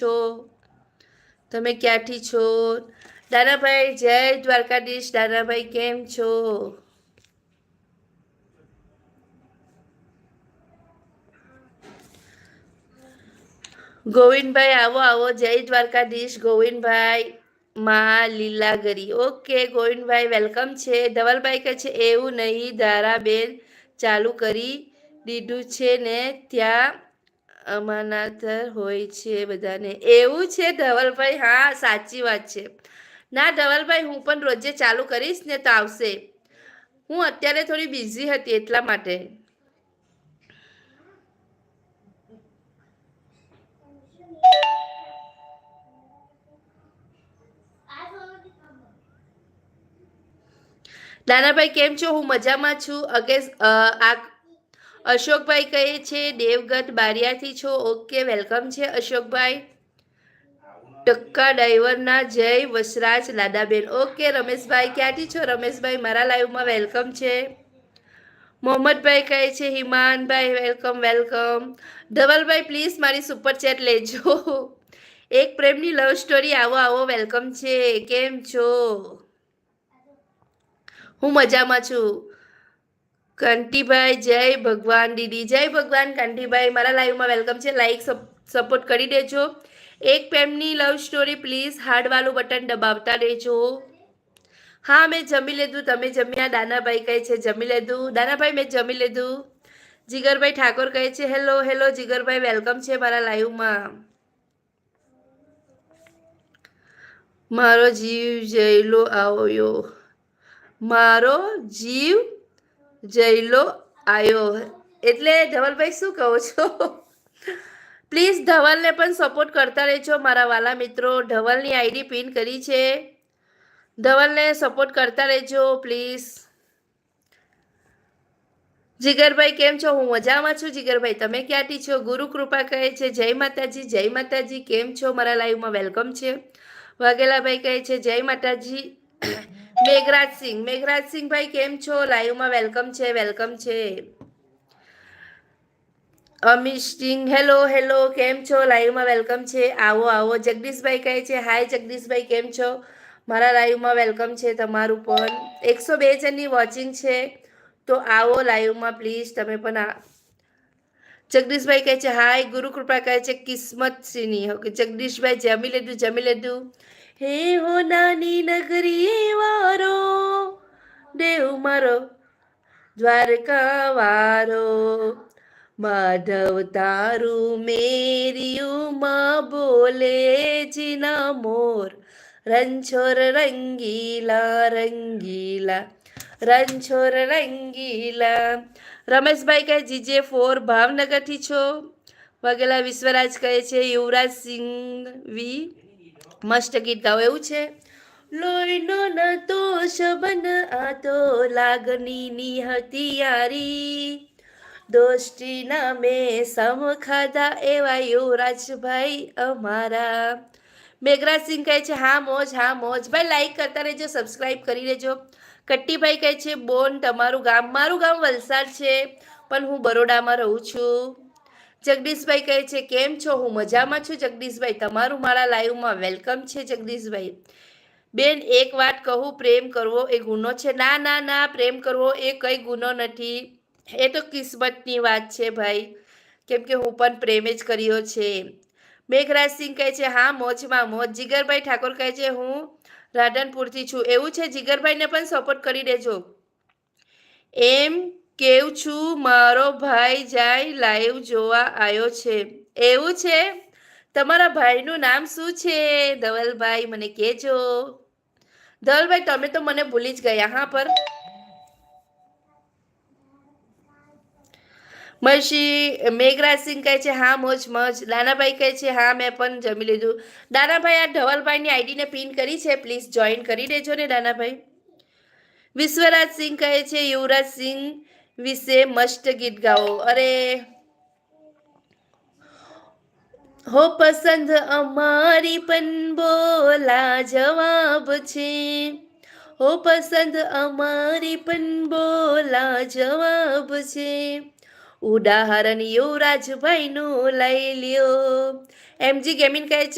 છો? તમે ક્યાંથી છો? દાનાભાઈ જય દ્વારકાધીશ. દાનાભાઈ કેમ છો? ગોવિંદભાઈ આવો આવો. જય દ્વારકાધીશ ગોવિંદભાઈ. માં લીલાગરી. ઓકે ગોવિંદભાઈ વેલકમ છે. ધવલભાઈ કહે છે એવું નહીં ધારાબેન, ચાલુ કરી દીધું છે ને ત્યાં અમાનત હોય છે બધાને. એવું છે ધવલભાઈ? હા સાચી વાત છે. ના ધવલભાઈ હું પણ રોજે ચાલુ કરીશ ને તો આવશે. હું અત્યારે થોડી બિઝી હતી એટલા માટે. નાનાભાઈ કેમ છો? હું મજામાં છું. અશોકભાઈ કહે છે દેવગઢ બારિયાથી છો. ઓકે વેલકમ છે અશોકભાઈ. ટક્કા ડ્રાઈવરના જય વસરાજ લાદાબેન. ઓકે રમેશભાઈ ક્યાંથી છો? રમેશભાઈ મારા લાઈવમાં વેલકમ છે. મોહમ્મદભાઈ કહે છે હિમાનભાઈ વેલકમ વેલકમ. ધવલભાઈ પ્લીઝ મારી સુપર ચેટ લેજો. એક પ્રેમની લવ સ્ટોરી. આવો આવો વેલકમ છે. કેમ છો? હું મજામાં છું. કંટીભાઈ જય ભગવાન. દીદી જય ભગવાન. કંટીભાઈ મારા લાઈવમાં વેલકમ છે. લાઈક સપોર્ટ કરી દેજો. એક પ્રેમની લવ સ્ટોરી પ્લીઝ હાર્ડવાળું બટન દબાવતા રહેજો. હા મેં જમી લીધું. તમે જમ્યા? દાનાભાઈ કહે છે જમી લીધું. દાનાભાઈ મેં જમી લીધું. જીગરભાઈ ઠાકોર કહે છે હેલો હેલો. જીગરભાઈ વેલકમ છે મારા લાઈવમાં. મારો જીવ જયલો આવ્યો. મારો જીવ જયલો આવ્યો એટલે ધવલભાઈ શું કહો છો? પ્લીઝ ધવલને પણ સપોર્ટ કરતા રહેજો મારા વાલા મિત્રો. ધવલની આઈડી પિન કરી છે. ધવલને સપોર્ટ કરતા રહેજો પ્લીઝ. જીગરભાઈ કેમ છો? હું મજામાં છું જીગરભાઈ. તમે ક્યાંથી છો? ગુરુ કૃપા કહે છે જય માતાજી. જય માતાજી. કેમ છો? મારા લાઈવમાં વેલકમ છે. વાઘેલાભાઈ કહે છે જય માતાજી. મેઘરાજસિંહ ભાઈ કેમ છો? લાઈવમાં વેલકમ છે વેલકમ છે. અમિશિંગ હેલો હેલો. કેમ છો? લાઈવમાં વેલકમ છે. આવો આવો. જગદીશભાઈ કહે છે હાય જગદીશભાઈ કેમ છો? મારા લાઈવમાં વેલકમ છે તમારું પણ. 102 જણની વોચિંગ છે તો આવો લાઈવમાં પ્લીઝ તમે પણ. જગદીશભાઈ કહે છે હાય. ગુરુ કૃપા કહે છે કિસ્મત સિંહની. ઓકે જગદીશભાઈ જમી લીધું જમી લીધું. હે હો નાની નગરી વારો દેવ મારો દ્વારકા વારો. માધવ તારું મેરિયુમાં બોલે જીના મોર. રણછોર રંગીલા રંગીલા રણછોર રંગીલા. રમેશભાઈ કહે GJ4 ભાવનગરથી છો. વાઘેલા વિશ્વરાજ કહે છે યુવરાજ સિંઘવી મસ્ત ગીત ગાઓ. એવું છે? લોહીનો નતો શબન આ તો લાગણીની હતી યારી. દોસ્તીના મેં સમ ખાધા એવા યુવરાજભાઈ અમારા. મેઘરાજસિંહ કહે છે હા મોજ હા મોજ. ભાઈ લાઈક કરતા રહેજો સબસ્ક્રાઈબ કરી લેજો. કટ્ટીભાઈ કહે છે બોન તમારું ગામ? મારું ગામ વલસાડ છે પણ હું બરોડામાં રહું છું. જગદીશભાઈ કહે છે કેમ છો? હું મજામાં છું જગદીશભાઈ. તમારું મારા લાઈવમાં વેલકમ છે જગદીશભાઈ. બેન એક વાત કહું, પ્રેમ કરવો એ ગુનો છે? ના ના ના, પ્રેમ કરવો એ કઈ ગુનો નથી. એ તો કિસ્મતની વાત છે ભાઈ. કેમ કે હું પણ પ્રેમ જ કર્યો છે. મેઘરાજસિંહ કહે છે હા મોજમાં મોજ. જીગરભાઈ ઠાકોર કહે છે હું રાધનપુરથી છું. એવું છે? જીગરભાઈને પણ સપોર્ટ કરી દેજો. એમ કેવું છું મારો ભાઈ જાય લાઈવ જોવા આવ્યો છે. એવું છે? તમારા ભાઈનું નામ શું છે ધવલભાઈ? મને કહેજો. ધવલભાઈ તમે તો મને ભૂલી જ ગયા હા. પર મર્ષી મેઘરાજસિંહ કહે છે હા મોજ મોજ. દાનાભાઈ કહે છે હા મેં પણ જમી લીધું. દાનાભાઈ આ ધવલભાઈની આઈડીને પિન કરી છે, પ્લીઝ જોઈન કરી દેજો ને દાનાભાઈ. વિશ્વરાજસિંહ કહે છે યુવરાજ સિંહ વિશે મસ્ત ગીત ગાઓ. અરે હો પસંદ અમારી પણ બોલા જવાબ છે. હો પસંદ અમારી પણ બોલા જવાબ છે. ઉદાહરણ યુવરાજભાઈનું લઈ લ્યો. એમજી ગેમિંગ કહે છે